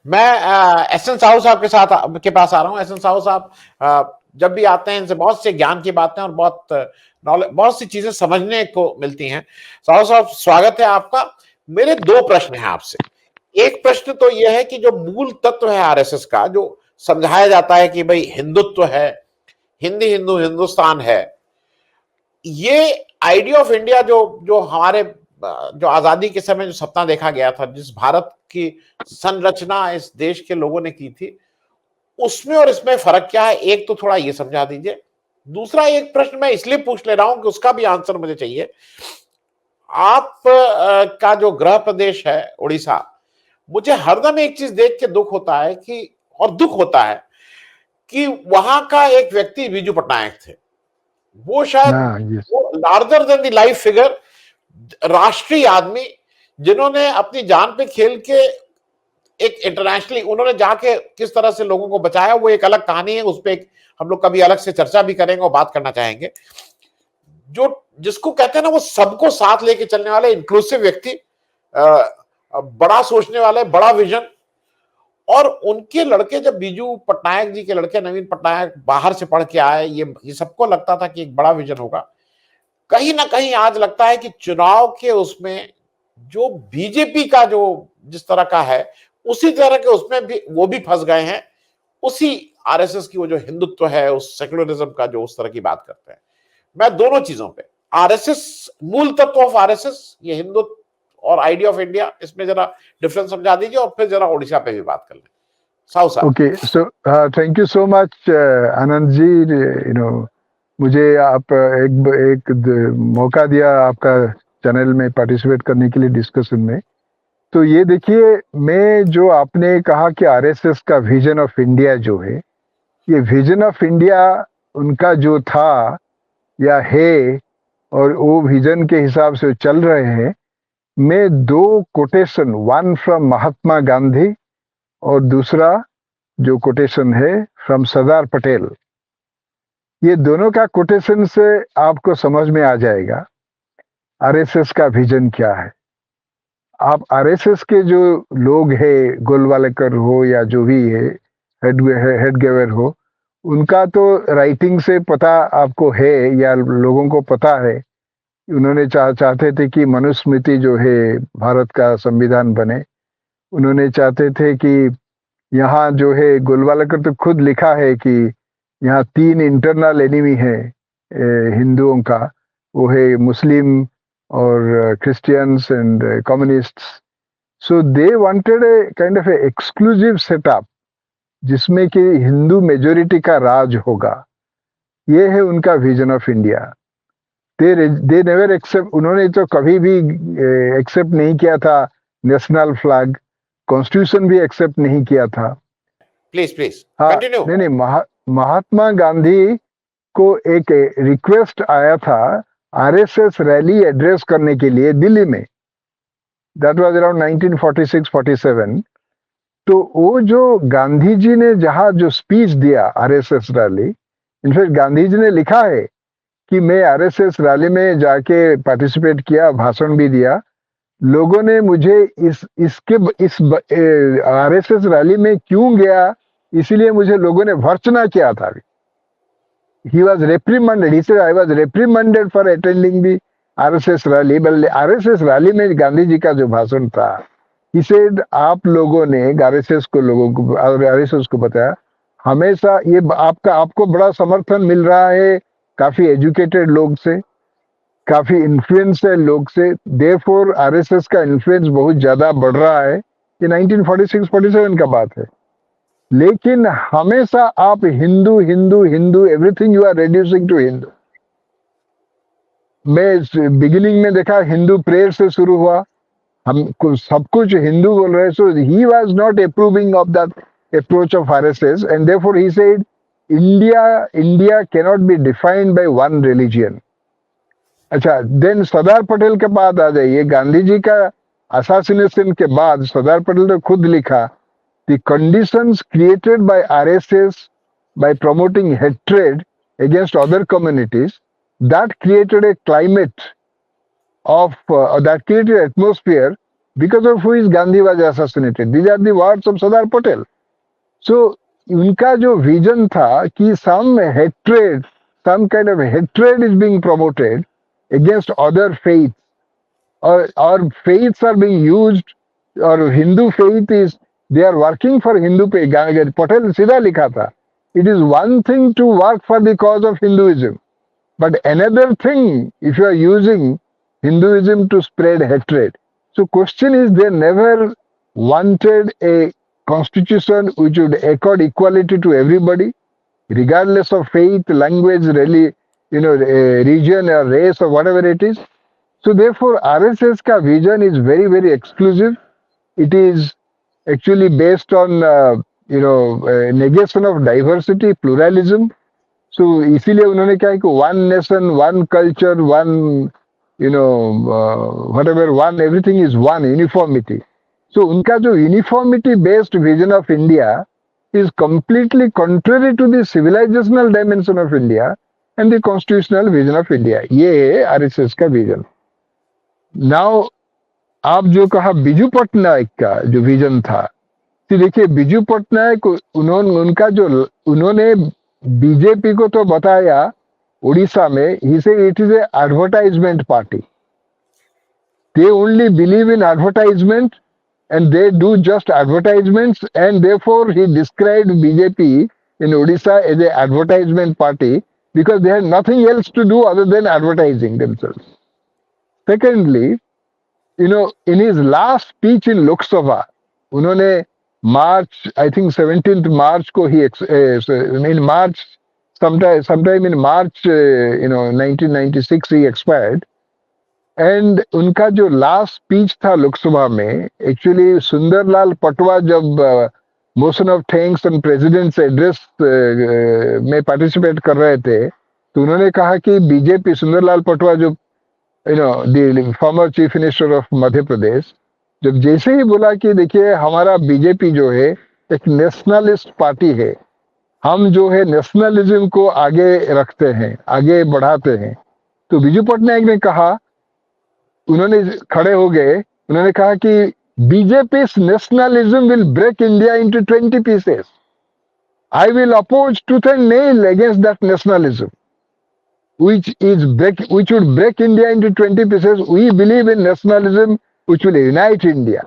मैं S N Sahu साहब के पास आ रहा हूँ। एस एन साहू साहब जब भी आते हैं इनसे बहुत से ज्ञान की बातें और बहुत नॉलेज, बहुत सी चीजें समझने को मिलती हैं। साहू साहब, स्वागत है आपका। मेरे दो प्रश्न हैं आपसे। एक प्रश्न तो यह है कि जो मूल तत्व है आरएसएस का, जो समझाया जाता है कि भाई हिंदुत्व है, हिंदी हिंदू हिंदुस्तान है, ये आइडिया ऑफ इंडिया जो जो हमारे जो आजादी के समय जो सपना देखा गया था, जिस भारत की संरचना इस देश के लोगों ने की थी, उसमें और इसमें फर्क क्या है? एक तो थोड़ा ये समझा दीजिए। दूसरा एक प्रश्न मैं इसलिए पूछ ले रहा हूं कि उसका भी आंसर मुझे चाहिए। आप का जो गृह प्रदेश है उड़ीसा, मुझे हरदम एक चीज देख के दुख होता है कि, और दुख होता है कि वहां का एक व्यक्ति बीजू पटनायक थे। वो शायद यस वो larger than the life figure, राष्ट्रीय आदमी, जिन्होंने अपनी जान पे खेल के एक इंटरनेशनली उन्होंने जाके किस तरह से लोगों को बचाया, वो एक अलग कहानी है। उस पर हम लोग कभी अलग से चर्चा भी करेंगे और बात करना चाहेंगे। जो जिसको कहते हैं ना, वो सबको साथ लेके चलने वाले इंक्लूसिव व्यक्ति, बड़ा सोचने वाले, बड़ा विजन। और उनके लड़के, जब बीजू पटनायक जी के लड़के नवीन पटनायक बाहर से पढ़ के आए, ये सबको लगता था कि एक बड़ा विजन होगा। कहीं ना कहीं आज लगता है कि चुनाव के उसमें जो बीजेपी का जो जिस तरह का है, उसी तरह के उसमें भी वो भी फंस गए हैं। उसी आरएसएस की वो जो हिंदुत्व है, उस सेकुलरिज्म का जो उस तरह की बात करते हैं। मैं दोनों चीजों पे, आरएसएस, मूल तत्व ऑफ आरएसएस, ये हिंदुत्व और आइडिया ऑफ इंडिया, इसमें जरा डिफरेंस समझा दीजिए और फिर जरा ओडिशा पे भी बात कर लें। साहू साहब। Okay, so thank you so much Anand ji. मुझे आप मौका दिया आपका चैनल में पार्टिसिपेट करने के लिए डिस्कशन में। तो ये देखिए, मैं जो आपने कहा कि आरएसएस का विजन ऑफ इंडिया जो है, ये विजन ऑफ इंडिया उनका जो था या है, और वो विजन के हिसाब से चल रहे हैं। मैं दो quotation, one from Mahatma Gandhi और दूसरा जो कोटेशन है फ्रॉम सरदार पटेल, ये दोनों का कोटेशन से आपको समझ में आ जाएगा आरएसएस का विजन क्या है। आप आरएसएस के जो लोग हैं, गोलवालेकर हो या जो भी है, हेडगेवर हो, उनका तो राइटिंग से पता आपको है या लोगों को पता है। उन्होंने चाहते थे कि मनुस्मृति जो है भारत का संविधान बने। उन्होंने चाहते थे कि यहाँ जो है, गोलवालेकर तो खुद लिखा है कि यहाँ तीन इंटरनल एनिमी है हिंदुओं का, वो है मुस्लिम और Christians and communists. So they wanted a kind of A exclusive setup जिसमें कि हिंदू मेजोरिटी का राज होगा। ये है उनका vision of India. They never accept, उन्होंने तो कभी भी एक्सेप्ट नहीं किया था नेशनल फ्लैग, कॉन्स्टिट्यूशन भी एक्सेप्ट नहीं किया था। प्लीज प्लीज हाँ, कंटिन्यू। नहीं, महात्मा गांधी को एक रिक्वेस्ट आया था आरएसएस रैली एड्रेस करने के लिए दिल्ली में। That was around 1946-47। तो वो जो गांधी जी ने जहां जो स्पीच दिया RSS rally, in fact Gandhi ji ने लिखा है कि मैं आरएसएस रैली में जाके पार्टिसिपेट किया, भाषण भी दिया। लोगों ने मुझे इस आरएसएस रैली में क्यों गया, इसीलिए मुझे लोगों ने भर्त्सना किया था। He was reprimanded. He said, I was reprimanded for attending the RSS rally. But RSS rally में गांधी जी का जो भाषण था, he said, आप लोगों ने आरएसएस को लोगों को आरएसएस को बताया, हमेशा ये आपको बड़ा समर्थन मिल रहा है काफी एजुकेटेड लोग से, काफी इन्फ्लुएंस है लोग से। देयरफॉर आरएसएस का इन्फ्लुएंस बहुत ज्यादा बढ़ रहा है। ये 1946-47 का बात है। लेकिन हमेशा आप Hindu Hindu Hindu, everything you are reducing to Hindu. मैं बिगिनिंग में देखा हिंदू प्रेयर से शुरू हुआ, हम सब कुछ हिंदू बोल रहे। So he was not approving of that approach of RSS and therefore he said India can not be defined by one religion. अच्छा, देन सरदार पटेल के बाद आ जाइए, गांधी जी का असासिनेशन के बाद सरदार पटेल ने खुद लिखा, the conditions created by RSS by promoting hatred against other communities, that created a climate of that created atmosphere because of which Gandhi was assassinated. These are the words of Sardar Patel. So उनका जो vision था कि some kind of hatred is being promoted against other faiths, or faiths are being used, or Hindu faith is, they are working for Hindu faith. Patel सीधा लिखा था, it is one thing to work for the cause of Hinduism, but another thing if you are using Hinduism to spread hatred. So question is, they never wanted a constitution which would accord equality to everybody, regardless of faith, language, region or race or whatever it is. So therefore, RSS ka vision is very, very exclusive. It is actually based on, negation of diversity, pluralism. So इसीलिए उन्होंने क्या है कि one nation, one culture, one, whatever, one, everything is one, uniformity. So उनका जो uniformity based vision of India is completely contrary to the civilizational dimension of India and the constitutional vision of India. ये है RSS का vision. Now आप जो कहा बिजू पटनायक का जो विजन था, तो देखिए बिजू पटनायक उन्होंने बीजेपी को तो बताया उड़ीसा में, he said it is a advertisement party. They only believe in advertisement and they do just advertisements, and therefore he described BJP in Odisha as a advertisement party because they had nothing else to do other than advertising themselves. Secondly, in his last speech in Lok Sabha, उन्होंने March, I think 17th March को in March, sometime in March, 1996 he expired. And उनका जो last speech था लोकसभा में, actually Sunderlal Patwa जब motion of thanks and president's address में participate कर रहे थे, तो उन्होंने कहा कि बीजेपी, सुंदरलाल पटवा जो the former chief minister of Madhya Pradesh, जब जैसे ही बोला कि देखिए हमारा बीजेपी जो है एक नेशनलिस्ट पार्टी है, हम जो है नेशनलिज्म को आगे रखते हैं, आगे बढ़ाते हैं, तो बिजू पटनायक ने कहा, उन्होंने खड़े हो गए, उन्होंने कहा कि BJP nationalism will break India into 20 pieces. I will oppose tooth and nail against that nationalism which would break India into 20 pieces. We believe in nationalism which will unite India.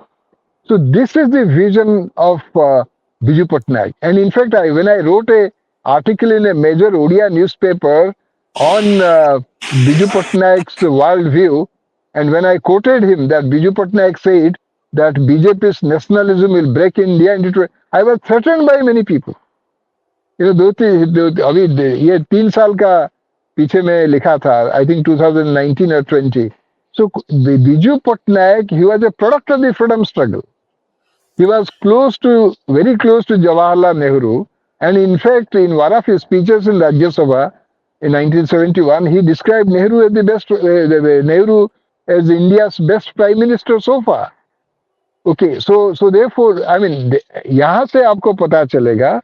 So this is the vision of Biju Patnaik. And in fact, when I wrote an article in a major Odia newspaper on Biju Patnaik's world view, and when I quoted him that Biju Patnaik said that BJP's nationalism will break India into 20, I was threatened by many people. अभी ये 3 साल का पीछे में लिखा था, I think 2019 or 20. So Biju Patnaik, he was a product of the freedom struggle. He was very close to Jawaharlal Nehru, and in fact, in one of his speeches in Rajya Sabha in 1971, he described Nehru as Nehru as India's best prime minister so far. Okay, so therefore, I mean, यहाँ से आपको पता चलेगा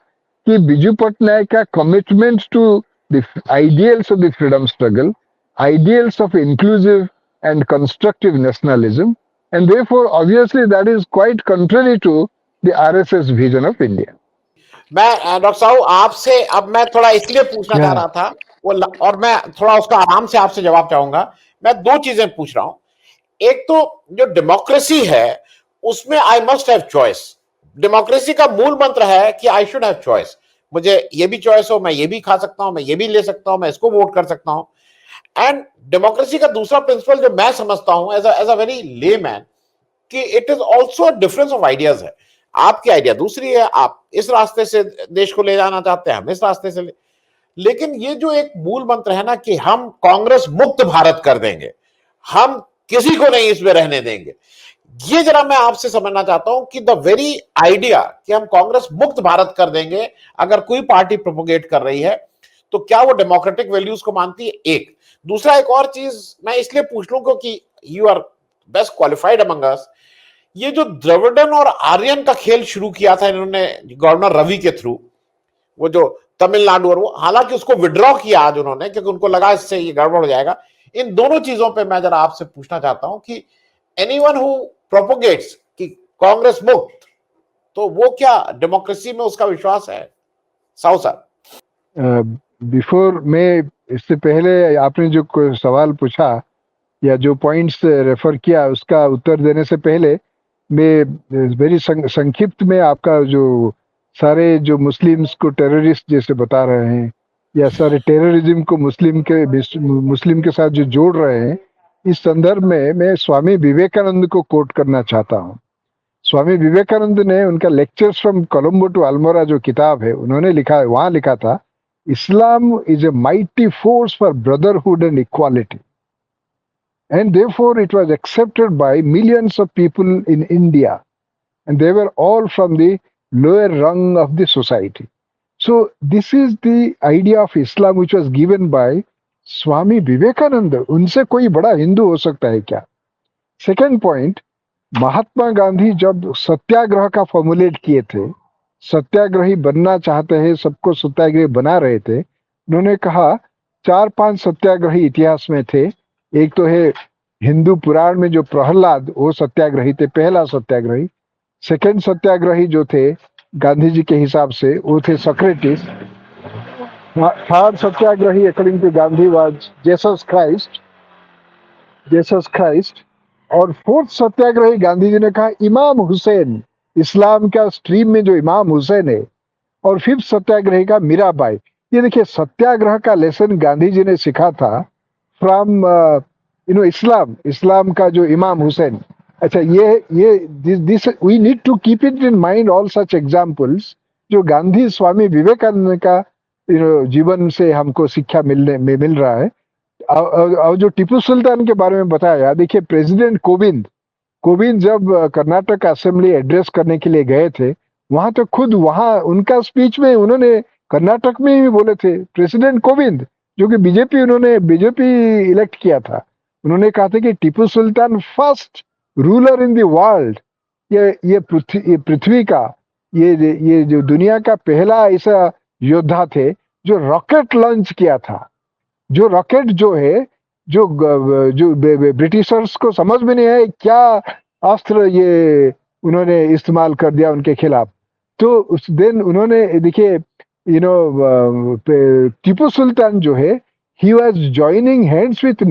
कि बिजू पटनायक का commitment to the ideals of the freedom struggle, ideals of inclusive and constructive nationalism, and therefore obviously that is quite contrary to the RSS vision of India. मैं doctor साहब आपसे अब मैं थोड़ा इसलिए पूछना चाह रहा था और मैं थोड़ा उसका आराम से आपसे जवाब चाहूंगा. मैं 2 चीजें पूछ रहा हूं. एक तो जो डेमोक्रेसी है उसमें I must have choice. Democracy का मूल मंत्र है कि आई शुड हैव चॉइस. मुझे ये भी चॉइस हो, मैं ये भी खा सकता हूं, मैं ये भी ले सकता हूं, मैं इसको वोट कर सकता हूं. एंड डेमोक्रेसी का दूसरा प्रिंसिपल जो मैं समझता हूं एज अ वेरी लेमैन कि it is also difference of ideas है. आपकी आइडिया दूसरी है, आप इस रास्ते से देश को ले जाना चाहते हैं, हम इस रास्ते से लेकिन ये जो एक मूल मंत्र है ना कि हम कांग्रेस मुक्त भारत कर देंगे, हम किसी को नहीं इसमें रहने देंगे, ये जरा मैं आपसे समझना चाहता हूं कि द वेरी आइडिया कि हम कांग्रेस मुक्त भारत कर देंगे अगर कोई पार्टी प्रोपोगेट कर रही है तो क्या वो डेमोक्रेटिक वैल्यूज को मानती है? एक. दूसरा एक और चीज मैं इसलिए पूछ लूं क्योंकि you are best qualified among us. ये जो द्रविड़न और आर्यन का खेल शुरू किया था इन्होंने गवर्नर रवि के थ्रू, वो जो तमिलनाडु, और वो हालांकि उसको विड्रॉ किया आज उन्होंने क्योंकि उनको लगा इससे ये गड़बड़ हो जाएगा. इन दोनों चीजों पे मैं जरा आपसे पूछना चाहता हूं कि एनीवन हु प्रोपोगेट्स कि कांग्रेस मुक्त, तो वो क्या डेमोक्रेसी में उसका विश्वास है? साहू साहब। बिफोर मैं, इससे पहले आपने जो सवाल पूछा या जो पॉइंट्स रेफर किया, उसका उत्तर देने से पहले मैं वेरी संक्षिप्त में आपका जो सारे जो मुस्लिम्स को टेररिस्ट जैसे बता रहे हैं या सारे टेररिज्म को मुस्लिम के साथ जो जोड़ रहे हैं, इस संदर्भ में मैं स्वामी विवेकानंद को कोट करना चाहता हूँ। स्वामी विवेकानंद ने उनका lectures from Colombo to Almora जो किताब है, उन्होंने लिखा है, वहां लिखा था, Islam is a mighty force for brotherhood and equality, and therefore it was accepted by millions of people in India, and they were all from the lower rung of the society. So this is the idea of Islam which was given by Swami Vivekananda. उनसे कोई बड़ा हिंदू हो सकता है क्या? Second point, Mahatma Gandhi जब सत्याग्रह का formulate किए थे, सत्याग्रही बनना चाहते हैं, सबको सत्याग्रही बना रहे थे, उन्होंने कहा 4-5 सत्याग्रही इतिहास में थे। एक तो है हिंदू पुराण में जो प्रहलाद, वो सत्याग्रही थे, पहला सत्याग्रही। सेकेंड सत्याग्रही जो थे गांधी जी के हिसाब से, वो थे सोक्रेटिस। थर्ड सत्याग्रही according to Gandhi was Jesus Christ. और फोर्थ सत्याग्रही गांधी जी ने कहा इमाम हुसैन, इस्लाम का स्ट्रीम में जो इमाम हुसैन है। और फिफ्थ सत्याग्रही का मीराबाई। ये देखिए, सत्याग्रह का लेसन गांधी जी ने सीखा था फ्रॉम इस्लाम का जो इमाम हुसैन। अच्छा, ये this we need to keep it in mind, all such examples जो गांधी स्वामी विवेकानंद का जीवन से हमको शिक्षा मिल रहा है। और जो टीपू सुल्तान के बारे में बताया, देखिए प्रेसिडेंट कोविंद जब कर्नाटक असेंबली एड्रेस करने के लिए गए थे, वहां तो खुद वहां उनका स्पीच में उन्होंने कर्नाटक में ही बोले थे, प्रेसिडेंट कोविंद जो कि बीजेपी इलेक्ट किया था, उन्होंने कहा था कि Tipu Sultan first ruler in the world, ये पृथ्वी का, ये जो दुनिया का पहला ऐसा योद्धा थे जो रॉकेट लॉन्च किया था। जो रॉकेट जो है, जो ब्रिटिशर्स को समझ में नहीं आया क्या अस्त्र ये उन्होंने इस्तेमाल कर दिया उनके खिलाफ। तो उस दिन उन्होंने, देखिए टीपू सुल्तान जो है, he was joining hands with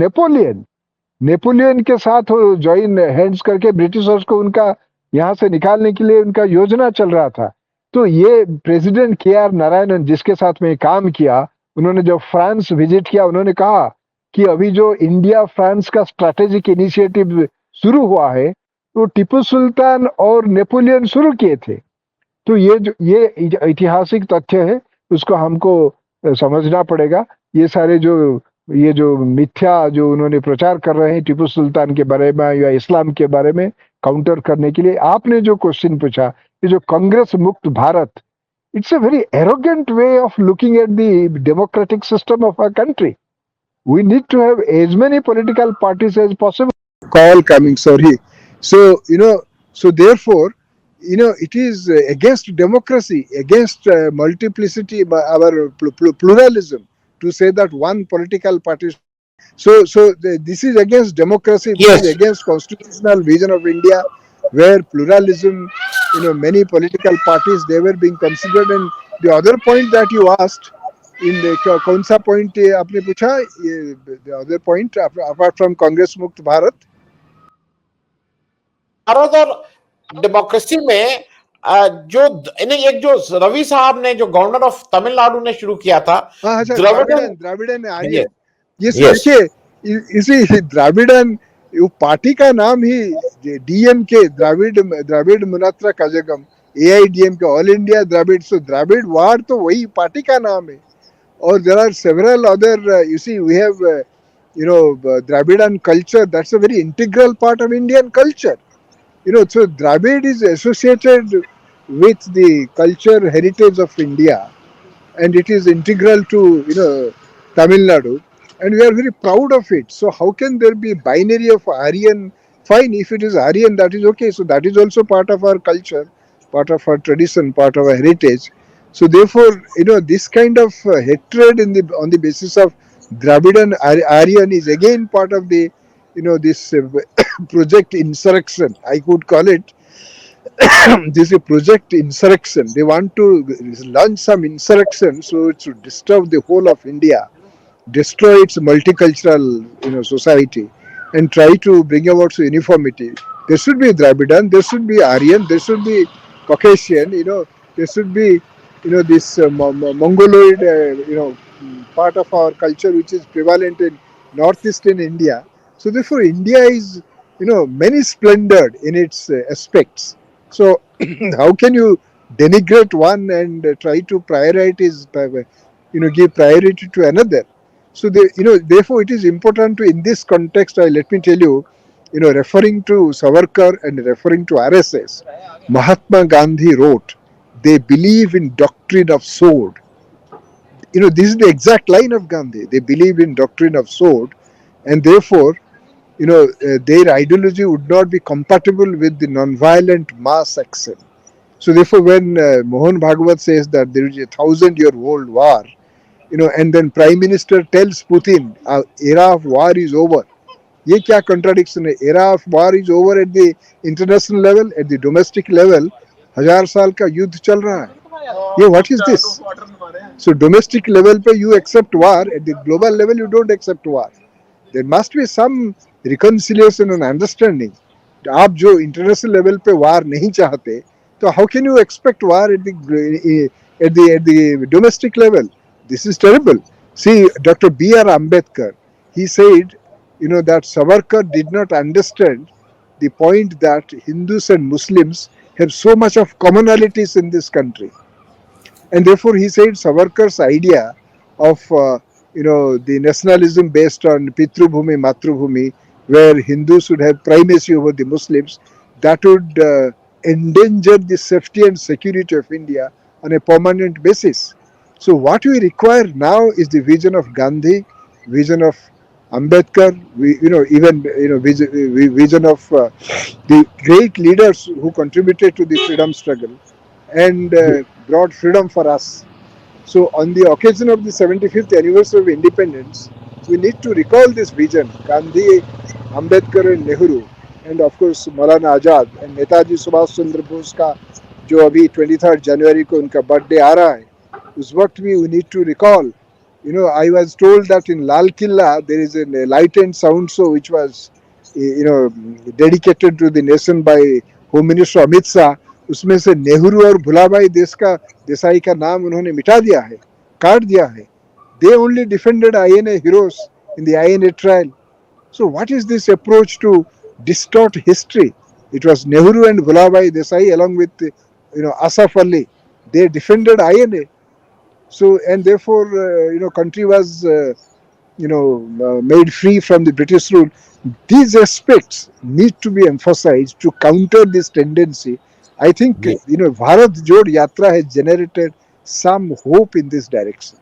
Napoleon के साथ जॉइन हैंड्स करके ब्रिटिशर्स को उनका यहाँ से निकालने के लिए उनका योजना चल रहा था। तो ये प्रेसिडेंट KR नारायणन जिसके साथ में काम किया, उन्होंने जब फ्रांस विजिट किया, उन्होंने कहा कि अभी जो इंडिया फ्रांस का स्ट्रैटेजिक इनिशिएटिव शुरू हुआ है, तो टीपू सुल्तान और नेपोलियन शुरू किए थे। तो ये ऐतिहासिक तथ्य है, उसको हमको समझना पड़ेगा। ये जो मिथ्या जो उन्होंने प्रचार कर रहे हैं टीपू सुल्तान के बारे में या इस्लाम के बारे में, काउंटर करने के लिए आपने जो क्वेश्चन पूछा, ये जो कांग्रेस मुक्त Bharat, it's a very arrogant way of looking at the democratic system of our country. We need to have as many political parties as possible. Call coming, sorry. So, so therefore, it is against democracy, against multiplicity, our pluralism, to say that one political party. So this is against democracy. This is against constitutional vision of India, where pluralism, many political parties, they were being considered. And the other point that you asked, in the कौन सा point आपने पूछा, the other point apart from Congress मुक्त भारत और democracy में एक जो रवि साहब ने, जो गवर्नर ऑफ तमिलनाडु ने शुरू किया था, द्राविडन आर्य, ये देखिए इसी द्राविडन पार्टी का नाम ही DMK, Dravida Munnetra Kazhagam, AIDMK, all India Dravida. So Dravida word तो वही पार्टी का नाम है। और there are several other, you see, we have Dravidian culture, that's a very integral part of Indian culture. So Dravid is associated with the culture heritage of India, and it is integral to Tamil Nadu, and we are very proud of it. So how can there be binary of Aryan? Fine, if it is Aryan, that is okay. So that is also part of our culture, part of our tradition, part of our heritage. So therefore, this kind of hatred on the basis of Dravidian Aryan is again part of the this project insurrection, I could call it. This is a project insurrection. They want to launch some insurrection so to disturb the whole of India, destroy its multicultural society, and try to bring about uniformity. There should be Dravidian, there should be Aryan, there should be Caucasian, there should be this Mongoloid part of our culture which is prevalent in northeastern India. So therefore India is many splendored in its aspects. So how can you denigrate one and try to prioritize give priority to another? So therefore it is important to, in this context, let me tell you, referring to Savarkar and referring to RSS, Mahatma Gandhi wrote, they believe in doctrine of sword. This is the exact line of Gandhi. They believe in doctrine of sword, and therefore, their ideology would not be compatible with the non-violent mass action. So therefore, when Mohan Bhagwat says that there is a 1,000-year-old war, and then Prime Minister tells Putin, era of war is over. ये क्या contradiction है? Era of war is over at the international level, at the domestic level, 1000 साल का युद्ध चल रहा है. ये what is this? So domestic level पे you accept war, at the global level you don't accept war. There must be some reconciliation and understanding. आप जो international level पे war नहीं चाहते, तो how can you expect war at the domestic level? This is terrible. See, Dr. B.R. Ambedkar, he said, that Savarkar did not understand the point that Hindus and Muslims have so much of commonalities in this country. And therefore he said Savarkar's idea of, the nationalism based on Pitru Bhumi, Matru Bhumi, where Hindus would have primacy over the Muslims, that would endanger the safety and security of India on a permanent basis. So what we require now is the vision of Gandhi, vision of Ambedkar, vision of the great leaders who contributed to the freedom struggle and brought freedom for us. So on the occasion of the 75th anniversary of independence, we need to recall this vision, Gandhi, Ambedkar and Nehru, and of course Maulana Azad and Netaji Subhash Chandra Bose का जो अभी 23rd January को उनका birthday आ रहा है, उस वक्त भी we need to recall. I was told that in Lal Killa there is a light and sound show which was dedicated to the nation by Home Minister Amit Shah. उसमें से नेहरू और भुलाबाई देसाई का नाम उन्होंने मिटा दिया है, काट दिया है. They only defended INA heroes in the INA trial. So what is this approach to distort history? It was Nehru and Bhulabai Desai along with Asaf Ali. They defended INA. So and therefore country was made free from the British rule. These aspects need to be emphasized to counter this tendency. I think Bharat Jod Yatra has generated some hope in this direction.